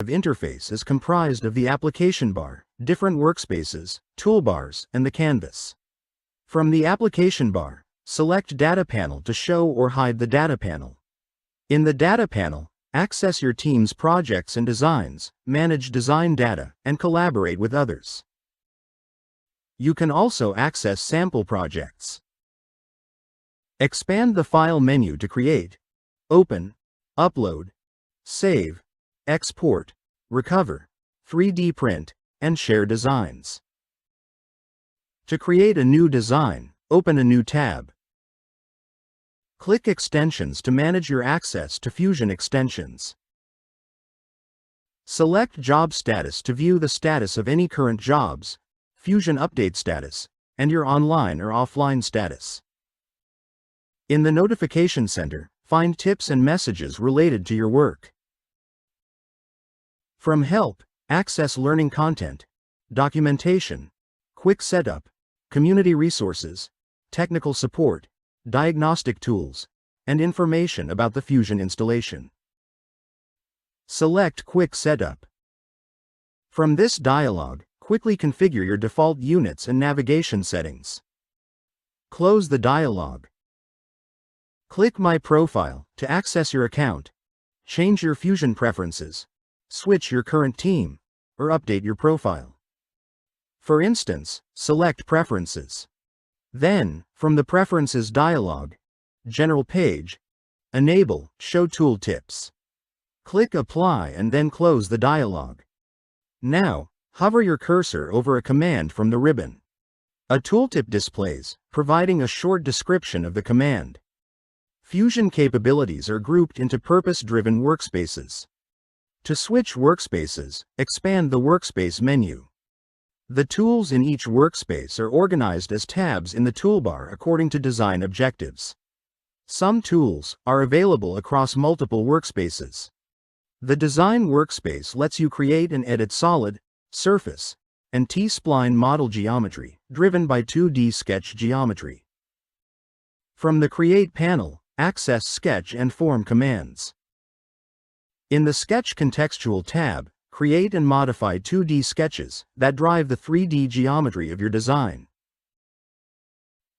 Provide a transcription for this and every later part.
interface is comprised of the application bar, different workspaces, toolbars, and the canvas. From the application bar, select Data Panel to show or hide the data panel. In the data panel, access your team's projects and designs, manage design data, and collaborate with others. You can also access sample projects. Expand the File menu to create, open, upload, save, export, recover, 3D print, and share designs. To create a new design, open a new tab. Click Extensions to manage your access to Fusion extensions. Select Job Status to view the status of any current jobs, Fusion update status, and your online or offline status. In the Notification Center, find tips and messages related to your work. From Help, access learning content, documentation, quick setup, community resources, technical support, diagnostic tools, and information about the Fusion installation. Select Quick Setup. From this dialog, quickly configure your default units and navigation settings. Close the dialog. Click My Profile to access your account, change your Fusion preferences, switch your current team, or update your profile. For instance, select Preferences. Then, from the Preferences dialog, General page, enable Show Tooltips. Click Apply and then close the dialog. Now, hover your cursor over a command from the ribbon. A tooltip displays, providing a short description of the command. Fusion capabilities are grouped into purpose-driven workspaces. To switch workspaces, expand the Workspace menu. The tools in each workspace are organized as tabs in the toolbar according to design objectives. Some tools are available across multiple workspaces. The Design workspace lets you create and edit solid, surface, and T-spline model geometry, driven by 2D sketch geometry. From the Create panel, access Sketch and Form commands. In the Sketch Contextual tab, create and modify 2D sketches that drive the 3D geometry of your design.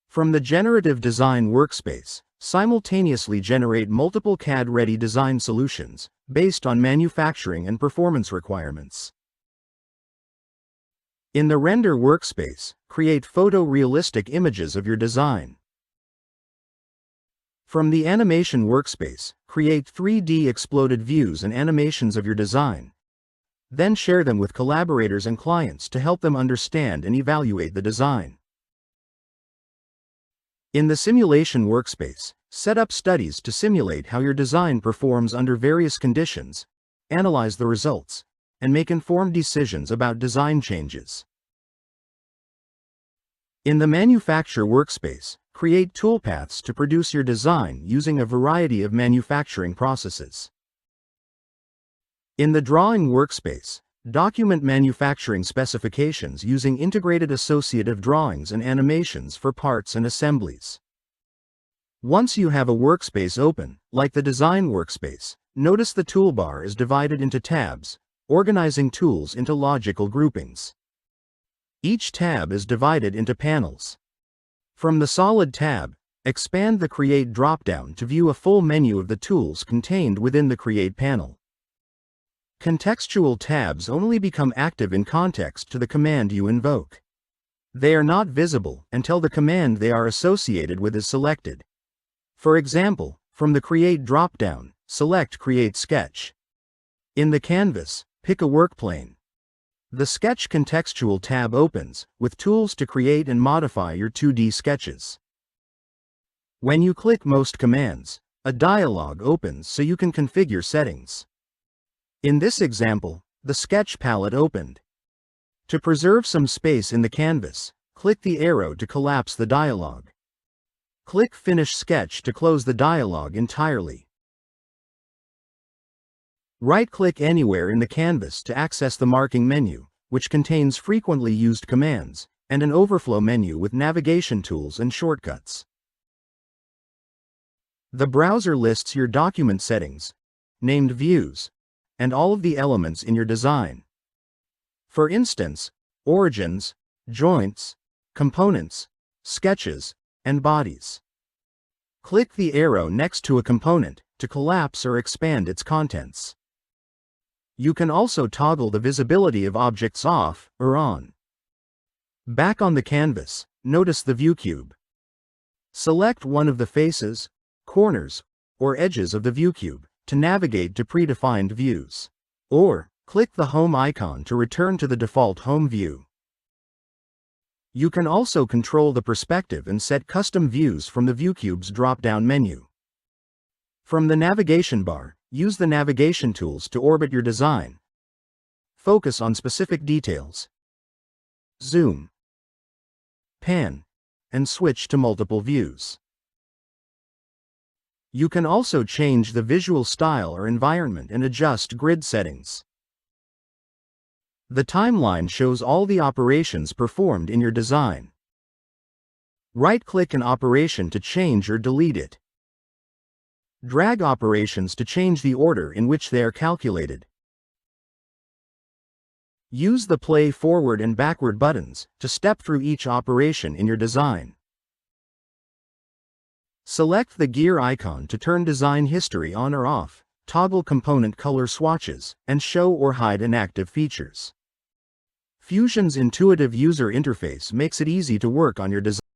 From the Generative Design workspace, simultaneously generate multiple CAD-ready design solutions based on manufacturing and performance requirements. In the Render workspace, create photorealistic images of your design. From the Animation workspace, create 3D exploded views and animations of your design. Then share them with collaborators and clients to help them understand and evaluate the design. In the Simulation workspace, set up studies to simulate how your design performs under various conditions, analyze the results, and make informed decisions about design changes. In the Manufacture workspace, create toolpaths to produce your design using a variety of manufacturing processes. In the Drawing workspace, document manufacturing specifications using integrated associative drawings and animations for parts and assemblies. Once you have a workspace open, like the Design workspace, notice the toolbar is divided into tabs, organizing tools into logical groupings. Each tab is divided into panels. From the Solid tab, expand the Create dropdown to view a full menu of the tools contained within the Create panel. Contextual tabs only become active in context to the command you invoke. They are not visible until the command they are associated with is selected. For example, from the Create dropdown, select Create Sketch. In the Canvas, pick a workplane. The Sketch Contextual tab opens, with tools to create and modify your 2D sketches. When you click Most commands, a dialog opens so you can configure settings. In this example, the Sketch palette opened. To preserve some space in the canvas, click the arrow to collapse the dialog. Click Finish Sketch to close the dialog entirely. Right-click anywhere in the canvas to access the Marking menu, which contains frequently used commands, and an overflow menu with navigation tools and shortcuts. The browser lists your document settings, named views, and all of the elements in your design. For instance, origins, joints, components, sketches, and bodies. Click the arrow next to a component to collapse or expand its contents. You can also toggle the visibility of objects off or on. Back on the canvas, notice the view cube. Select one of the faces, corners, or edges of the view cube to navigate to predefined views. Or, click the home icon to return to the default home view. You can also control the perspective and set custom views from the view cube's drop-down menu. From the navigation bar, use the navigation tools to orbit your design. Focus on specific details. Zoom, pan, and switch to multiple views. You can also change the visual style or environment and adjust grid settings. The timeline shows all the operations performed in your design. Right-click an operation to change or delete it. Drag operations to change the order in which they are calculated. Use the play forward and backward buttons to step through each operation in your design. Select the gear icon to turn design history on or off, toggle component color swatches, and show or hide inactive features. Fusion's intuitive user interface makes it easy to work on your design.